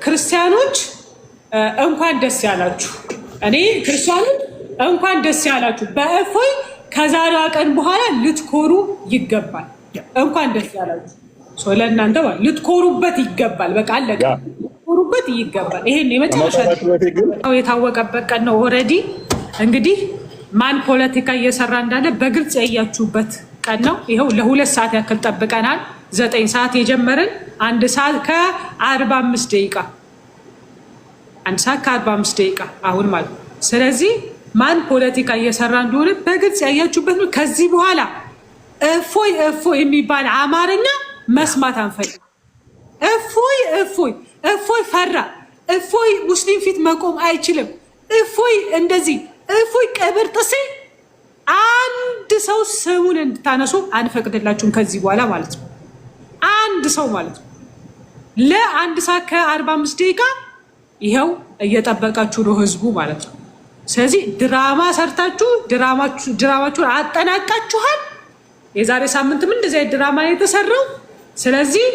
ክርስቲያኖች እንኳን ደስ ያላችሁ። እኔ ክርስቲያኖች እንኳን ደስ ያላችሁ። በእፎይ ከዛሬዋ ቀን በኋላ ልትኮሩ ይገባል። እንኳን ደስ ያላችሁ። ለእናንተ ልትኮሩበት ይገባል። በቃ አለቀ። ልትኮሩበት ይገባል። ይሄን የመጨረሻ የታወቀበት ቀን ነው። ኦልሬዲ እንግዲህ ማን ፖለቲካ እየሰራ እንዳለ በግልጽ ያያችሁበት ቀን ነው። ይኸው ለ2 ሰዓት ያክል ጠብቀናል። 9 ሰዓት የጀመርን 1 ሰዓት ከ45 ደቂቃ 1 ሰዓት ከ45 ደቂቃ አሁን ማለት ነው። ስለዚህ ማን ፖለቲካ እየሰራ እንደሆነ በግልጽ ያያችሁበት ነው። ከዚህ በኋላ እፎይ እፎይ የሚባል አማርኛ መስማት አንፈልግም። እፎይ እፎይ እፎይ ፈራ፣ እፎይ ሙስሊም ፊት መቆም አይችልም፣ እፎይ እንደዚህ፣ እፎይ ቀብር ጥሴ አንድ ሰው ስሙን እንድታነሱ አንፈቅድላችሁም ከዚህ በኋላ ማለት ነው። አንድ ሰው ማለት ነው። ለ1 ሰዓት ከ45 ደቂቃ ይኸው እየጠበቃችሁ ነው ህዝቡ ማለት ነው። ስለዚህ ድራማ ሰርታችሁ ድራማችሁን አጠናቃችኋል። የዛሬ ሳምንትም እንደዚህ ድራማ የተሰራው። ስለዚህ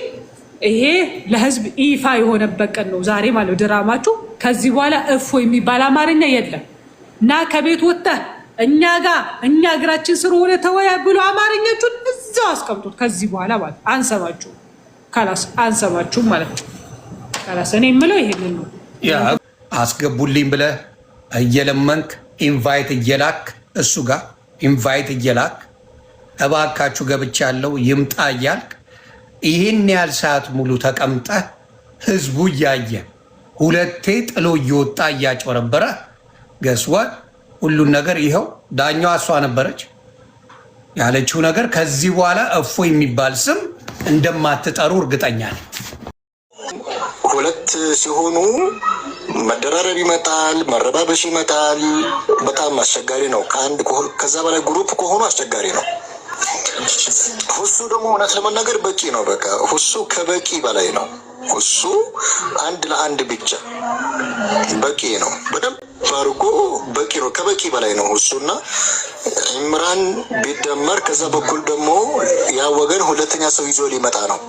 ይሄ ለህዝብ ይፋ የሆነበት ቀን ነው ዛሬ ማለት ድራማችሁ። ከዚህ በኋላ እፎይ የሚባል አማርኛ የለም እና ከቤት ወጥተህ እኛ እግራችን ስር ሆነ ተወያይ ብሎ አማርኛችሁን እዛው አስቀምጡት። ከዚህ በኋላ ማለት አንሰማችሁም፣ ካላስ አንሰማችሁም ማለት ነው። ካላስ እኔ የምለው ይሄንን ነው። አስገቡልኝ ብለህ እየለመንክ ኢንቫይት እየላክ እሱ ጋር ኢንቫይት እየላክ እባካችሁ ገብቻለሁ ይምጣ እያልክ ይህን ያህል ሰዓት ሙሉ ተቀምጠህ ህዝቡ እያየ 2 ጥሎ እየወጣ እያጭበረበረ ገስዋል ሁሉን ነገር ይኸው ዳኛዋ እሷ ነበረች ያለችው ነገር። ከዚህ በኋላ እፎይ የሚባል ስም እንደማትጠሩ እርግጠኛ ነኝ። 2 ሲሆኑ መደራረብ ይመጣል፣ መረባበሽ ይመጣል። በጣም አስቸጋሪ ነው። ከዛ በላይ ግሩፕ ከሆኑ አስቸጋሪ ነው። ሁሱ ደግሞ እውነት ለመናገር በቂ ነው። በቃ ሁሱ ከበቂ በላይ ነው። ሁሱ 1 ለ1 ብቻ በቂ ነው። በደንብ አድርጎ በቂ ነው። ከበቂ በላይ ነው ሁሱና ኢምራን ቢደመር ከዛ በኩል ደግሞ ያ ወገን 2ኛ ሰው ይዞ ሊመጣ ነው።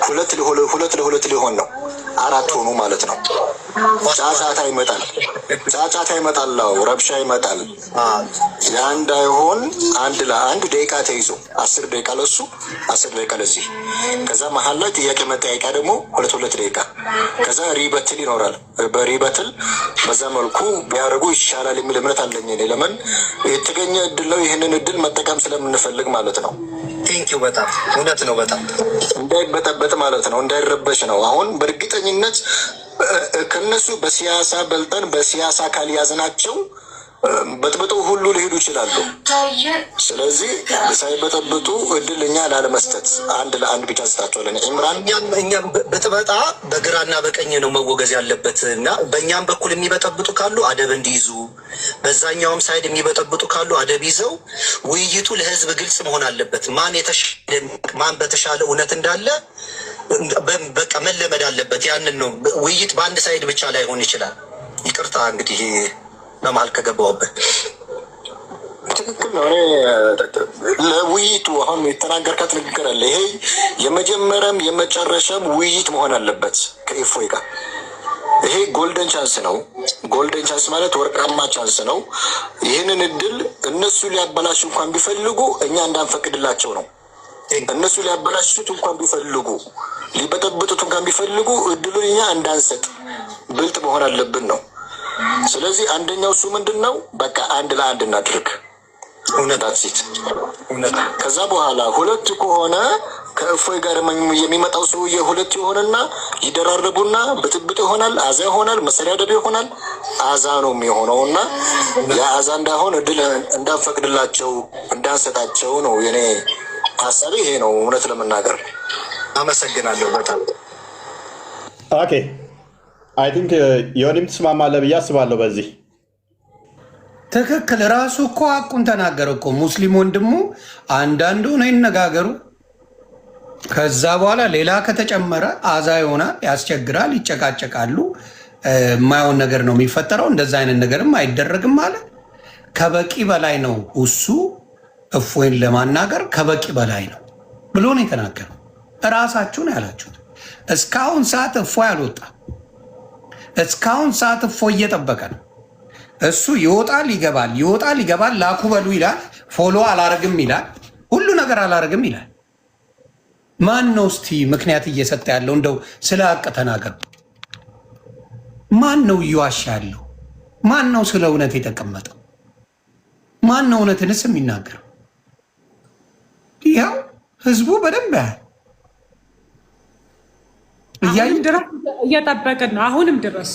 2 ለ2 ሊሆን ነው። 4 ሆኑ ማለት ነው። ጫጫታ ይመጣል፣ ረብሻ ይመጣል። ያ እንዳይሆን 1 ለ1 ደቂቃ ተይዞ 10 ደቂቃ ለሱ 10 ደቂቃ ለዚህ፣ ከዛ መሀል ላይ ጥያቄ መጠያቂያ ደግሞ 2 ደቂቃ፣ ከዛ ሪበትል ይኖራል። በሪበትል በዛ መልኩ ቢያደርጉ ይሻላል የሚል እምነት አለኝ እኔ። ለምን የተገኘ እድል ነው። ይህንን እድል መጠቀም ስለምንፈልግ ማለት ነው። ቴንኪው። በጣም እውነት ነው። በጣም እንዳይበጠበጥ ማለት ነው፣ እንዳይረበሽ ነው። አሁን በእርግጠኝነት ከነሱ በሲያሳ በልጠን በሲያሳ ካልያዝናቸው በጥብጠው ሁሉ ሊሄዱ ይችላሉ። ስለዚህ ሳይበጠብጡ እድል እኛ ላለመስጠት 1 ለ1 ብቻ ስጣቸዋለን። ኢምራን እኛም በጥበጣ በግራና በቀኝ ነው መወገዝ ያለበት እና በእኛም በኩል የሚበጠብጡ ካሉ አደብ እንዲይዙ፣ በዛኛውም ሳይድ የሚበጠብጡ ካሉ አደብ ይዘው ውይይቱ ለህዝብ ግልጽ መሆን አለበት። ማን በተሻለ እውነት እንዳለ በቃ መለመድ አለበት። ያንን ነው ውይይት በአንድ ሳይድ ብቻ ላይሆን ይችላል። ይቅርታ እንግዲህ በመሀል ከገባሁበት። ትክክል ነው። ለውይይቱ አሁን የተናገርካት ንግግር አለ። ይሄ የመጀመሪያም የመጨረሻም ውይይት መሆን አለበት ከእፎይ ጋር። ይሄ ጎልደን ቻንስ ነው። ጎልደን ቻንስ ማለት ወርቃማ ቻንስ ነው። ይህንን እድል እነሱ ሊያበላሹ እንኳን ቢፈልጉ እኛ እንዳንፈቅድላቸው ነው። እነሱ ሊያበላሹት እንኳን ቢፈልጉ፣ ሊበጠብጡት እንኳን ቢፈልጉ እድሉን እኛ እንዳንሰጥ ብልጥ መሆን አለብን ነው። ስለዚህ አንደኛው እሱ ምንድን ነው፣ በቃ 1 ለ1 እናድርግ። እውነታሲት ከዛ በኋላ 2 ከሆነ ከእፎይ ጋር የሚመጣው ሰውዬ 2 ይሆንና ይደራረቡና ብጥብጥ ይሆናል፣ አዛ ይሆናል፣ መሰዳደብ ይሆናል። አዛ ነው የሚሆነውና የአዛ እንዳይሆን እድል እንዳንፈቅድላቸው እንዳንሰጣቸው ነው የኔ ሀሳቤ። ይሄ ነው እውነት ለመናገር። አመሰግናለሁ በጣም ኦኬ። አይ ቲንክ ዮኒም ትስማማለህ ብዬ አስባለሁ። በዚህ ትክክል። ራሱ እኮ ሀቁን ተናገረ እኮ ሙስሊም ወንድሙ። አንዳንዱ ነው ይነጋገሩ። ከዛ በኋላ ሌላ ከተጨመረ አዛ ይሆናል፣ ያስቸግራል፣ ይጨቃጨቃሉ። የማይሆን ነገር ነው የሚፈጠረው። እንደዛ አይነት ነገርም አይደረግም ማለት ከበቂ በላይ ነው። እሱ እፎይን ለማናገር ከበቂ በላይ ነው ብሎ ነው የተናገረው። እራሳችሁ ነው ያላችሁት። እስካሁን ሰዓት እፎይ አልወጣም። እስካሁን ሰዓት እፎ እየጠበቀ ነው። እሱ ይወጣል ይገባል፣ ይወጣል ይገባል። ላኩ በሉ ይላል፣ ፎሎ አላረግም ይላል፣ ሁሉ ነገር አላረግም ይላል። ማን ነው እስቲ ምክንያት እየሰጠ ያለው? እንደው ስለ ሀቅ ተናገር። ማን ነው እየዋሻ ያለው? ማን ነው ስለ እውነት የተቀመጠው? ማን ነው እውነትንስ የሚናገረው? ይኸው ህዝቡ በደንብ ያህል ድረስ እየጠበቅን ነው። አሁንም ድረስ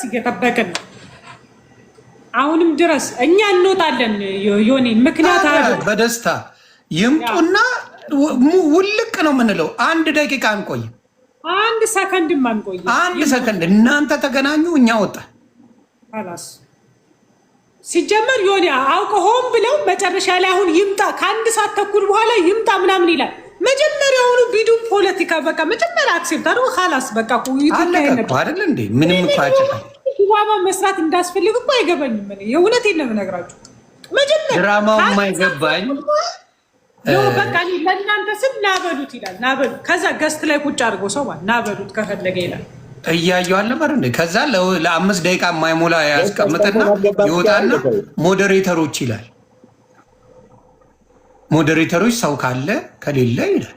እየጠበቅን ነው። አሁንም ድረስ እኛ እንወጣለን። ዮኒ ምክንያት በደስታ ይምጡና ውልቅ ነው የምንለው። 1 ደቂቃ አንቆይም፣ 1 ሰከንድም አንቆይም። 1 ሰከንድ እናንተ ተገናኙ፣ እኛ ወጣ ላስ ሲጀመር ዮኒ አውቀው ሆን ብለው መጨረሻ ላይ አሁን ይምጣ ከ1 ሰዓት ተኩል በኋላ ይምጣ ምናምን ይላል። መጀመሪያውኑ ቢዱ ፖለቲካ በቃ መጀመሪያ አክሴፕት አድርጎ ኻላስ በቃ አይደል እንዴ? ምንም ፋጭታ ድራማ መስራት እንዳስፈልግ እኮ አይገባኝም። የእውነቴን ነው የምነግራችሁ። መጀመሪያ ድራማው የማይገባኝ በቃ ለእናንተ ስም ናበሉት ይላል። ናበሉት ከዛ ገስት ላይ ቁጭ አድርጎ ሰው ናበሉት ከፈለገ ይላል። እያዩ አልነበር እንዴ? ከዛ ለ5 ደቂቃ የማይሞላ ያስቀምጥና ይወጣና ሞዴሬተሮች ይላል። ሞዴሬተሮች ሰው ካለ ከሌለ ይላል።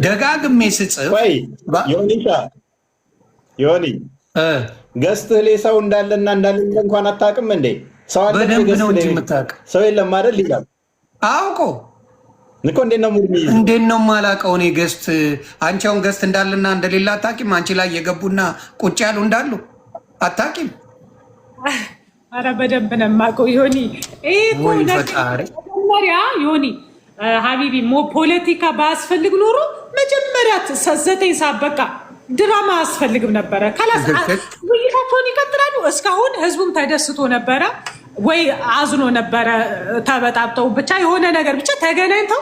ደጋግሜ ስጽፍ ዮኒ ገስት ላይ ሰው እንዳለና እንዳለ እንኳን አታውቅም እንዴ? ሰው አለ በደንብ ነው እንጂ የምታውቅ ሰው የለም አይደል? ይላል አውቆ እኮ እንዴት ነው የማላውቀው? እኔ ገስት አንቺ አሁን ገስት እንዳለና እንደሌለ አታውቂም? አንቺ ላይ የገቡና ቁጭ ያሉ እንዳሉ አታውቂም? ኧረ በደንብ ነው የማውቀው ዮኒ። መጀመሪያ ዮኒ ሀቢቢ ፖለቲካ ባያስፈልግ ኖሮ መጀመሪያ 9 ሰዓት በቃ ድራማ አያስፈልግም ነበረ። ውይይታቸውን ይቀጥላሉ። እስካሁን ህዝቡም ተደስቶ ነበረ ወይ አዝኖ ነበረ። ተበጣብጠው ብቻ የሆነ ነገር ብቻ ተገናኝተው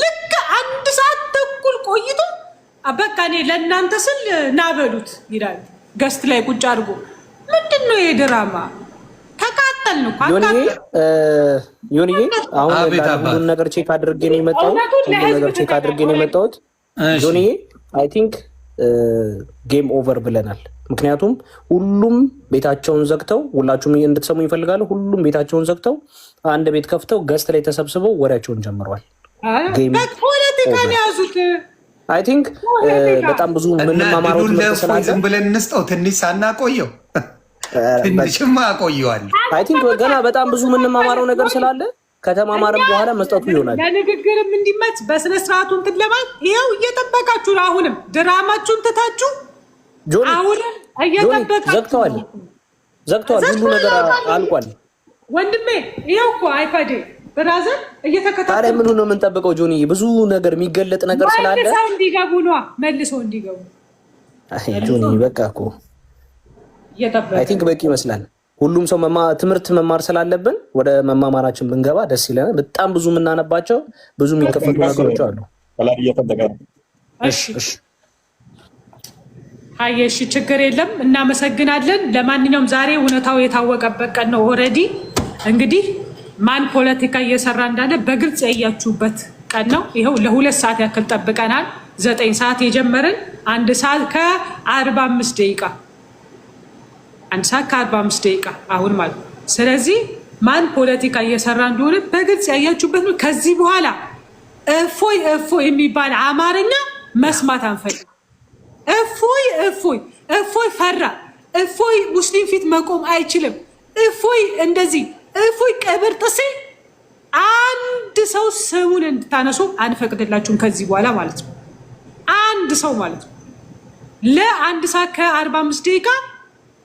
ልክ 1 ሰዓት ተኩል ቆይቶ በቃ እኔ ለእናንተ ስል ናበሉት ይላል ገስት ላይ ቁጭ አድርጎ። ምንድን ነው የድራማ ተቃጠልን እኮ ዮኒዬ። አሁን ሁሉን ነገር ቼክ አድርጌ ነው የመጣሁት። ዮኒዬ አይ ቲንክ ጌም ኦቨር ብለናል። ምክንያቱም ሁሉም ቤታቸውን ዘግተው፣ ሁላችሁም እንድትሰሙ ይፈልጋሉ። ሁሉም ቤታቸውን ዘግተው 1 ቤት ከፍተው ገስት ላይ ተሰብስበው ወሬያቸውን ጀምረዋል። ፖለቲካን ያዙት። አይ ቲንክ በጣም ብዙ ምንማማረው ዝም ብለን እንስጠው፣ ትንሽ ሳናቆየው ትንሽማ አቆየዋለሁ። አይ ቲንክ ገና በጣም ብዙ ምንማማረው ነገር ስላለ ከተማማረም በኋላ መስጠቱ ይሆናል። ለንግግርም እንዲመች በስነ ስርዓቱ እንትን ለማለት ይኸው እየጠበቃችሁ ነው። አሁንም ድራማችሁን ትታችሁ አሁንም እየጠበቃችሁ ዘግተዋል። ሁሉ ነገር አልቋል ወንድሜ። ይኸው እኮ አይፓዴ ብራዘር እየተከታተሉ ታዲያ ምኑ ነው የምንጠብቀው? ጆኒ ብዙ ነገር የሚገለጥ ነገር ስላለ መልሰው እንዲገቡ ነዋ። መልሰው እንዲገቡ ጆኒ በቃ እኮ አይ ቲንክ በቂ ይመስላል። ሁሉም ሰው ትምህርት መማር ስላለብን ወደ መማማራችን ብንገባ ደስ ይለናል። በጣም ብዙ የምናነባቸው ብዙ የሚከፈቱ ነገሮች አሉ። እሺ ችግር የለም፣ እናመሰግናለን። ለማንኛውም ዛሬ እውነታው የታወቀበት ቀን ነው። ኦልሬዲ እንግዲህ ማን ፖለቲካ እየሰራ እንዳለ በግልጽ ያያችሁበት ቀን ነው። ይኸው ለ2 ሰዓት ያክል ጠብቀናል። 9 ሰዓት የጀመርን 1 ሰዓት ከ45 ደቂቃ 1 ሰዓት ከ45 ደቂቃ አሁን ማለት ነው። ስለዚህ ማን ፖለቲካ እየሰራ እንደሆነ በግልጽ ያያችሁበት ነው። ከዚህ በኋላ እፎይ እፎይ የሚባል አማርኛ መስማት አንፈልግም። እፎይ እፎይ እፎይ ፈራ፣ እፎይ ሙስሊም ፊት መቆም አይችልም፣ እፎይ እንደዚህ፣ እፎይ ቀብር ጥሴ አንድ ሰው ስሙን እንድታነሱ አንፈቅድላችሁም ከዚህ በኋላ ማለት ነው። አንድ ሰው ማለት ነው። ለ1 ሰዓት ከ45 ደቂቃ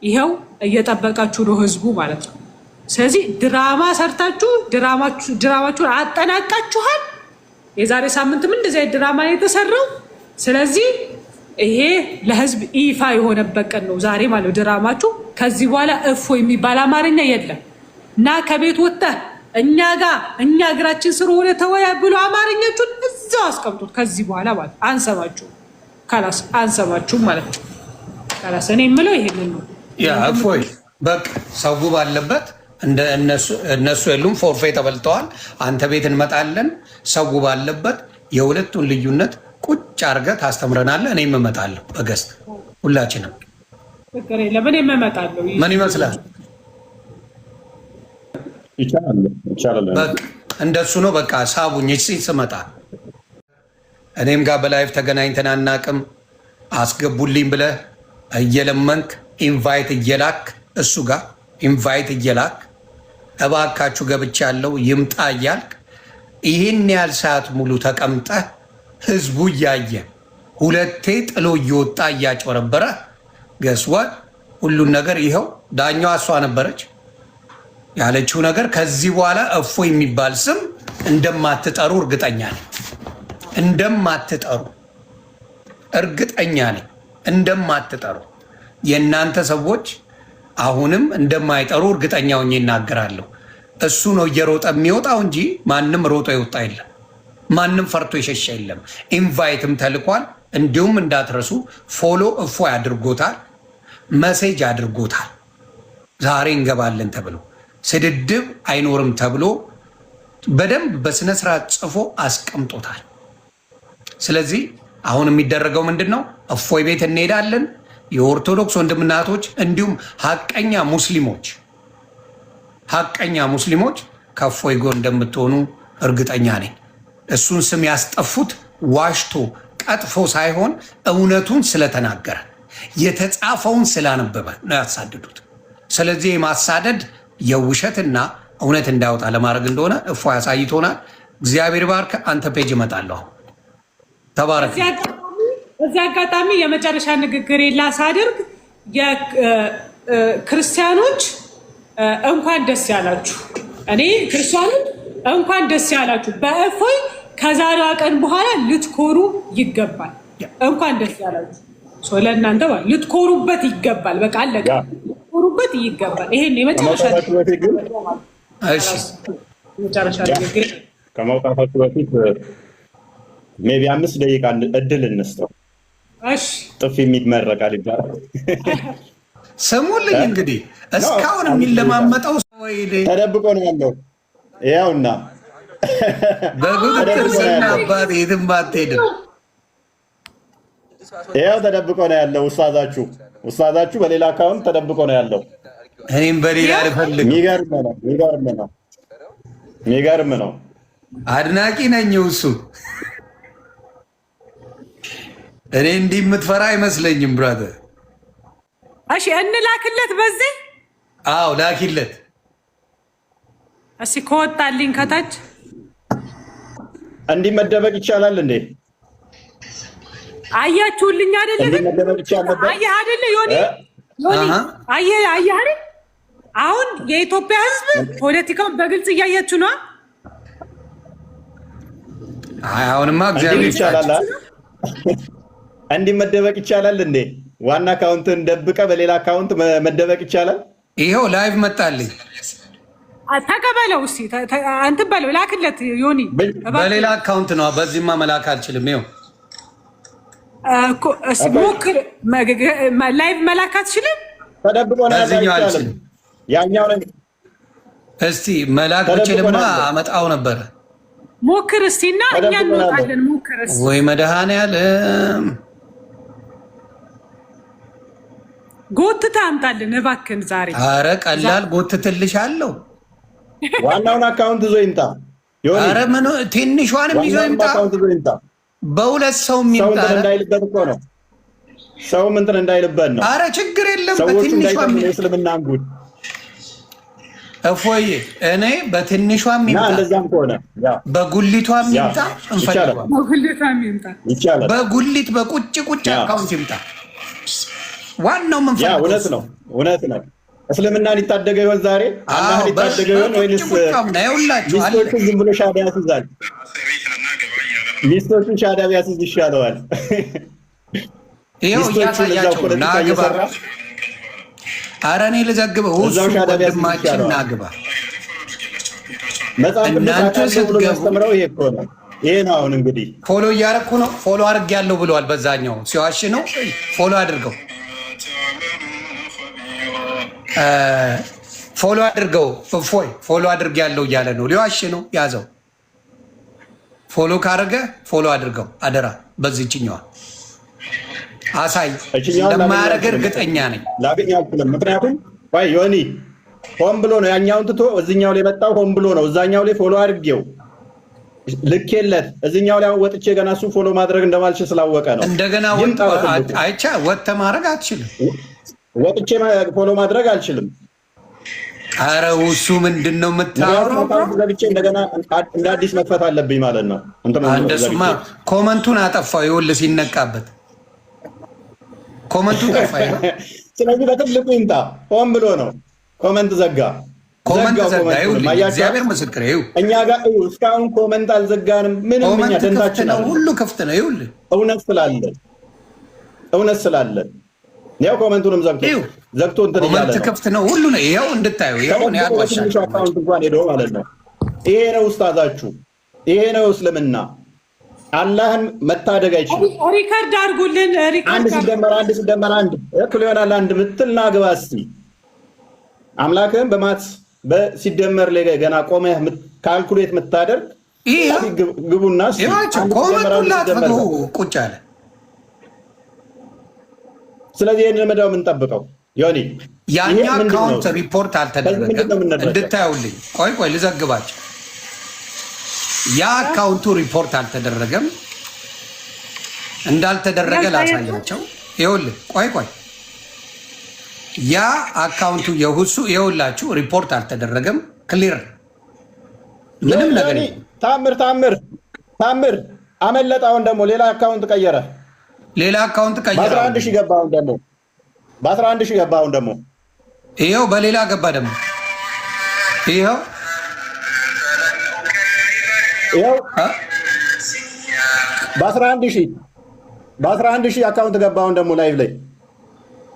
ይኸው እየጠበቃችሁ ነው ህዝቡ ማለት ነው። ስለዚህ ድራማ ሰርታችሁ ድራማችሁን አጠናቃችኋል። የዛሬ ሳምንትም እንደዚህ አይነት ድራማ የተሰራው። ስለዚህ ይሄ ለህዝብ ይፋ የሆነበት ቀን ነው ዛሬ ማለት ነው። ድራማችሁ ከዚህ በኋላ እፎይ የሚባል አማርኛ የለም እና ከቤት ወጥተህ እኛ እግራችን ስር ሆነ ተወያይ ብሎ አማርኛችሁን እዛው አስቀምጡት። ከዚህ በኋላ ማለት አንሰማችሁም ማለት ነው። ካላስ እኔ የምለው ይሄንን ነው። እፎይ በቃ ሰው ባለበት እነሱ የሉም፣ ፎርፌ ተበልተዋል። አንተ ቤት እንመጣለን። ሰው ባለበት የሁለቱን ልዩነት ቁጭ አድርገህ ታስተምረናለህ። እኔም እመጣለሁ በገስት ሁላችንም ፍቅር ለምን እመጣለሁ? ምን ይመስላል? ይቻላል። እንደሱ ነው። በቃ ሳቡኝ ስመጣ እኔም ጋር በላይፍ ተገናኝተን አናቅም። አስገቡልኝ ብለህ እየለመንክ ኢንቫይት እየላክ እሱ ጋር ኢንቫይት እየላክ እባካችሁ ገብቻለሁ ይምጣ እያልክ ይህን ያህል ሰዓት ሙሉ ተቀምጠህ ህዝቡ እያየ ሁለቴ ጥሎ እየወጣ እያጭበረበረ ገስዋል ሁሉን ነገር ይኸው ዳኛዋ እሷ ነበረች ያለችው ነገር። ከዚህ በኋላ እፎ የሚባል ስም እንደማትጠሩ እርግጠኛ ነኝ። እንደማትጠሩ እርግጠኛ ነኝ። እንደማትጠሩ የእናንተ ሰዎች አሁንም እንደማይጠሩ እርግጠኛ ሆኜ ይናገራለሁ። እሱ ነው እየሮጠ የሚወጣው እንጂ ማንም ሮጦ ይወጣ የለም። ማንም ፈርቶ የሸሸ የለም። ኢንቫይትም ተልኳል። እንዲሁም እንዳትረሱ ፎሎ እፎ አድርጎታል፣ መሴጅ አድርጎታል። ዛሬ እንገባለን ተብሎ ስድድብ አይኖርም ተብሎ በደንብ በስነስርዓት ጽፎ አስቀምጦታል። ስለዚህ አሁን የሚደረገው ምንድን ነው? እፎይ ቤት እንሄዳለን። የኦርቶዶክስ ወንድምናቶች እንዲሁም ሀቀኛ ሙስሊሞች ከእፎይ ጎን እንደምትሆኑ እርግጠኛ ነኝ። እሱን ስም ያስጠፉት ዋሽቶ ቀጥፎ ሳይሆን እውነቱን ስለተናገረ የተጻፈውን ስላነበበ ነው ያሳድዱት። ስለዚህ የማሳደድ የውሸትና እውነት እንዳያወጣ ለማድረግ እንደሆነ እፎይ ያሳይቶናል። እግዚአብሔር ባርክ። አንተ ፔጅ እመጣለሁ። ተባረክ። እዚህ አጋጣሚ የመጨረሻ ንግግር ላሳድርግ። ክርስቲያኖች እንኳን ደስ ያላችሁ። እኔ ክርስቲያኖች እንኳን ደስ ያላችሁ። በእፎይ ከዛሬዋ ቀን በኋላ ልትኮሩ ይገባል። እንኳን ደስ ያላችሁ። ለእናንተ ልትኮሩበት ይገባል። በቃ አለቀ። ልትኮሩበት ይገባል። ይሄን የመጨረሻ ንግግር ከመውጣታችሁ በፊት ሜይ ቢ 5 ደቂቃ እድል እንስጠው። ጥፊ የሚመረቃል ይባላል። ስሙልኝ እንግዲህ እስካሁን የሚለማመጠው ተደብቆ ነው ያለው። ያውና በጉድር ስናባት የትም አትሄድም። ያው ተደብቆ ነው ያለው። ውስታዛችሁ በሌላ አካውንት ተደብቆ ነው ያለው። እኔም በሌላ ልፈልግ። የሚገርም ነው። አድናቂ ነኝ እሱ። እኔ እንዲህ የምትፈራ አይመስለኝም ብራዘር። እሺ እንላክለት በዚህ። አዎ ላኪለት። እሺ ከወጣልኝ ከታች እንዲህ መደበቅ ይቻላል እንዴ? አያችሁልኝ አይደለ? አየህ አይደለ? ዮኒ አየህ አይደል? አሁን የኢትዮጵያ ሕዝብ ፖለቲካውን በግልጽ እያያችሁ ነው። አሁንማ እግዚአብሔር ይቻላል። እንዲህ መደበቅ ይቻላል እንዴ? ዋና አካውንትን ደብቀ በሌላ አካውንት መደበቅ ይቻላል? ይኸው ላይቭ መጣልኝ። ተቀበለው እስኪ እንትን በለው ላክለት። ዮኒ በሌላ አካውንት ነው፣ በዚህማ መላክ አልችልም። ይኸው ሞክር። ላይቭ መላክ አትችልም። ተደብቆ ነው ያለው። ያኛው ነው። እስቲ መላክ ብችልማ አመጣው ነበረ። ሞክር እስቲና እኛ እንወጣለን። ሞክር እስቲ። ወይ መድኃኔዓለም ጎትተህ አምጣልን እባክህን ዛሬ። አረ ቀላል ጎትትልሻለሁ። ዋናውን አካውንት ይዞ ይምጣ። አረ ምን ትንሿንም ይዞ ይምጣ። በሁለት ሰው የሚምጣ እንዳይልበት እኮ ነው። ሰው እንትን እንዳይልበት ነው። አረ ችግር የለም። በትንሿም እስልምናን ጉድ እፎይ እኔ በትንሿም ይምጣ፣ እንደዛም ከሆነ በጉሊቷም ይምጣ። እንፈልጋለን። ይቻላል። በጉሊት በቁጭ አካውንት ይምጣ። ዋናው መንፈስ እውነት ነው። እስልምናን ይታደገ ይሆን ዛሬ? አላህን ይታደገ ይሆን ወይንስ ሚስቶቹን ዝም ብሎ ሻዳ ያስይዛል? ሚስቶቹን ሻዳ ቢያስይዝ ይሻለዋል። ይኸው እያሳያቸው ናግባ። ኧረ እኔ ልዘግበው። እሱ ወንድማችን ናግባ። እናንተ ስትገቡ ይሄ ነው። አሁን እንግዲህ ፎሎ እያደረኩ ነው። ፎሎ አድርግ ያለው ብለዋል። በዛኛው ሲዋሽ ነው። ፎሎ አድርገው ፎሎ አድርገው። እፎይ ፎሎ አድርግ ያለው እያለ ነው። ሊዋሽ ነው። ያዘው። ፎሎ ካደረገ ፎሎ አድርገው አደራ። በዚህችኛዋ አሳይ። እንደማያደርግ እርግጠኛ ነኝ። ላገኝ አልችልም። ምክንያቱም ወይ ዮኒ ሆን ብሎ ነው ያኛውን ትቶ እዚኛው ላይ መጣው። ሆን ብሎ ነው እዛኛው ላይ ፎሎ አድርጌው ልኬለት እዚኛው ላይ ወጥቼ ገና እሱ ፎሎ ማድረግ እንደማልችል ስላወቀ ነው። እንደገና አይቻ ወጥተህ ማድረግ አትችልም። ወጥቼ ፎሎ ማድረግ አልችልም። ኧረ እሱ ምንድን ነው የምታወራው? ገብቼ እንደገና እንደ አዲስ መክፈት አለብኝ ማለት ነው። እንደሱማ ኮመንቱን አጠፋው። ይኸውልህ ሲነቃበት ኮመንቱ ጠፋ። ስለዚህ በትልቁ ይምጣ። ሆን ብሎ ነው ኮመንት ዘጋ። እግዚአብሔር ምስክር ይኸው እኛ ጋር እስካሁን ኮመንት አልዘጋንም። ምንም እኛ ደንታችን ነው፣ ሁሉ ክፍት ነው። ይኸውልህ እውነት ስላለን ያው ኮመንቱንም ዘግቶ እንትን ኮመንት ክፍት ነው፣ ሁሉ ነው። ይኸው እንድታዩ ይኸው ነው ያልዋሻችሁ አካውንት እንኳን ሄዶ ማለት ነው። ይሄ ነው ኡስታዛችሁ፣ ይሄ ነው እስልምና። አላህን መታደግ አይችልም። ሪከርድ አድርጉልን። አንድ ሲደመር አንድ እኩል ይሆናል አንድ ምትልና ግባ እስኪ አምላክህን በማት ሲደመር ላይ ገና ቆመህ ካልኩሌት የምታደርግ ግቡና ቁጭ አለ። ስለዚህ ይህን መዳው የምንጠብቀው ዮኒ ያኛ አካውንት ሪፖርት አልተደረገም። እንድታዩልኝ ቆይ ልዘግባቸው። ያ አካውንቱ ሪፖርት አልተደረገም። እንዳልተደረገ ላሳያቸው። ይኸውልህ ቆይ ያ አካውንቱ የሁሱ ይኸውላችሁ ሪፖርት አልተደረገም። ክሊር ምንም ነገር ታምር አመለጠ። አሁን ደግሞ ሌላ አካውንት ቀየረ። በ11 ሺህ ገባ። አሁን ደግሞ ይኸው በሌላ ገባ። ደግሞ ይኸው በ11 ሺህ አካውንት ገባ። አሁን ደግሞ ላይቭ ላይ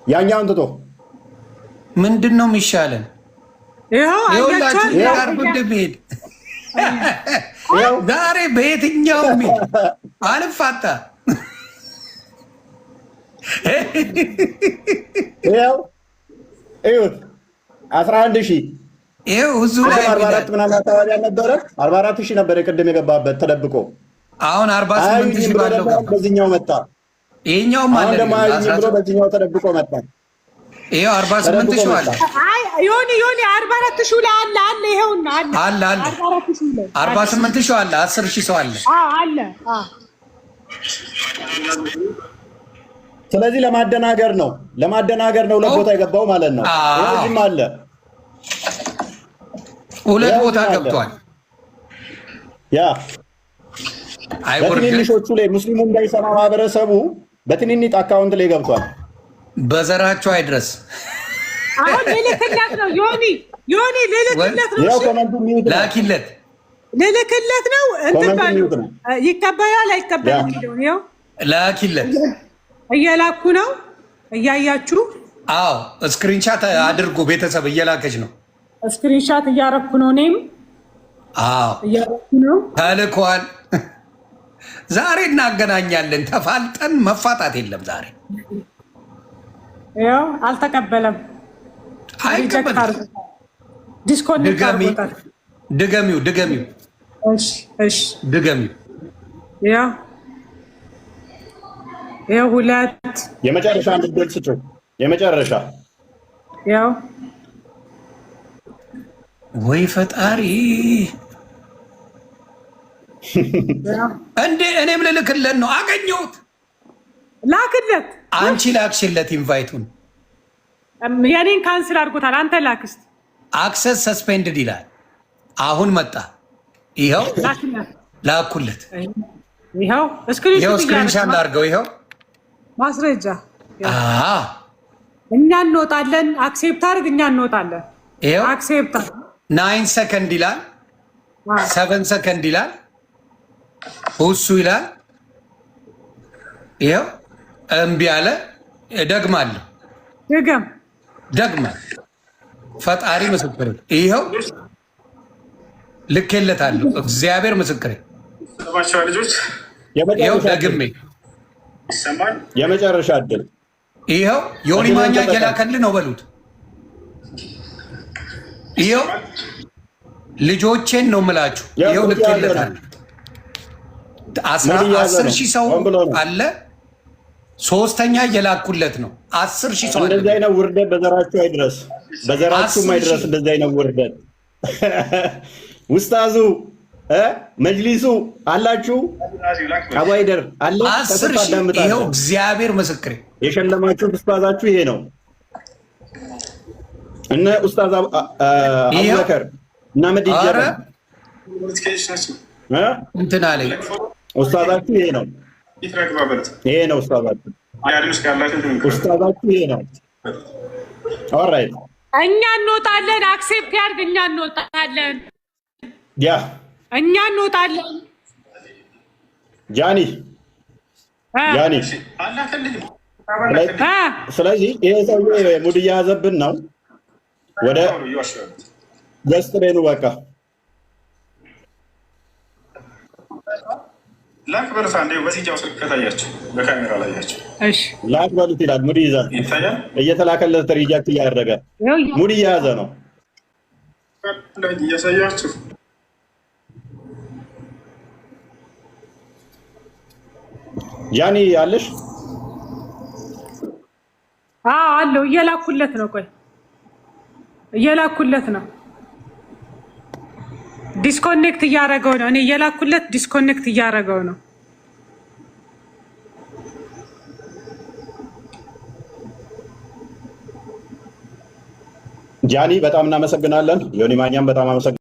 ያኛውን ትቶ ምንድን ነው የሚሻለን? ሄድ ዛሬ በየትኛው አልፋታ ይኸው 11 ሺህ ይኸው እዙ ላይ 44 ምናምን አካባቢ አልነበረ? 44 ሺህ ነበር የቅድም የገባበት ተደብቆ። አሁን 48 ሺህ ባለው በዚህኛው መጣ። ይሄኛውም አለ ደግሞ ብሎ በዚህኛው ተደብቆ መጣ። ይሄው 48 ሺህ አለ። አይ ዮኒ 44 ሺህ ላይ አለ። ይሄውና አለ 48 ሺህ አለ። 10 ሺህ ሰው አለ አለ። ስለዚህ ለማደናገር ነው ለቦታ የገባው ማለት ነው። እዚህም አለ ሁለት ቦታ ገብቷል። ያ በትንንሾቹ ላይ ሙስሊሙ እንዳይሰማ ማህበረሰቡ በትንንሽ አካውንት ላይ ገብቷል። በዘራቸው አይድረስ። አሁን ልልክለት ነው ዮኒ ልልክለት ነው። ያው ኮመንቱ ሚዩት ላኪለት ልልክለት ነው። እንትን ባሉ ይቀበላል አይቀበልም? ይኸው ላኪለት እየላኩ ነው እያያችሁ። አዎ ስክሪንሻት አድርጉ። ቤተሰብ እየላከች ነው። ስክሪንሻት እያረኩ ነው። እኔም አዎ እያረኩ ነው። ተልኳል። ዛሬ እናገናኛለን። ተፋልጠን መፋታት የለም ዛሬ። ያው አልተቀበለም። አይቀበልም። ዲስኮኔክት አድርጎታል። ድገሚው። እሺ ድገሚው። ያው ሁለት የመጨረሻ አንድ ድል ስጭው። የመጨረሻ ያው ወይ ፈጣሪ እንዴ! እኔም ልልክለት ነው። አገኘሁት። ላክለት። አንቺ ላክሽለት ኢንቫይቱን። የኔን ካንስል አድርጎታል። አንተ ላክስት። አክሰስ ሰስፔንድድ ይላል። አሁን መጣ። ይኸው ላኩለት። ይኸው ስክሪንሻት ላድርገው። ይኸው ማስረጃ። እኛ እንወጣለን። አክሴፕት አድርግ። እኛ እንወጣለን። ይኸው አክሴፕት 9 ሰከንድ ይላል። 7 ሰከንድ ይላል። ሁሱ ይላል። ይኸው እምቢ አለ። ደግማለሁ። ደግማል። ፈጣሪ ምስክር። ይኸው ልኬለታለሁ። እግዚአብሔር ምስክሬ። ይኸው ደግሜ የመጨረሻ እድል። ይኸው ዮኒ ማኛ እየላከልህ ነው በሉት። ይኸው ልጆቼን ነው የምላችሁ። ይኸው ልኬለታለሁ። 10 ሺህ ሰው አለ። ሶስተኛ እየላኩለት ነው። 10,000 ሰው እንደዚህ አይነት ውርደት በዘራችሁ አይድረስ፣ በዘራችሁም አይድረስ። እንደዚህ አይነት ውርደት ውስታዙ መጅሊሱ አላችሁ፣ አባይደር አለ። 10,000 ይኸው እግዚአብሔር ምስክሬ የሸለማችሁት ኡስታዛችሁ ይሄ ነው። እነ ኡስታዝ አቡበከር እና መዲጀራ እንትን አለኝ። ኡስታዛችሁ ይሄ ነው። ይሄ ነው ኡስታዛችሁ። ኡስታዛችሁ ይሄ ነው። ኦልራይት እኛ እንወጣለን። አክሴፕት ያድርግ። እኛ እንወጣለን። ያ እኛ እንወጣለን። ጃኒ ስለዚህ ይሄ ሰውዬ ሙድ እየያዘብን ነው። ወደ ገስት ላይ ነው በቃ ላክ በሉት። አንዴ በዚህኛው ስልክ ከታያችሁ በካሜራ ላይ ያችሁ፣ እሺ ላክ በሉት ይላል። ሙድ ይዛል እየተላከለት ሪጃክት እያደረገ ሙድ እየያዘ ነው እያሳያችሁ። ጃኒ አለሽ? አለው። እየላኩለት ነው። ቆይ እየላኩለት ነው። ዲስኮኔክት እያደረገው ነው። እኔ እየላኩለት ዲስኮኔክት እያደረገው ነው። ጃኒ በጣም እናመሰግናለን። ዮኒ ማኛም በጣም አመሰግናለን።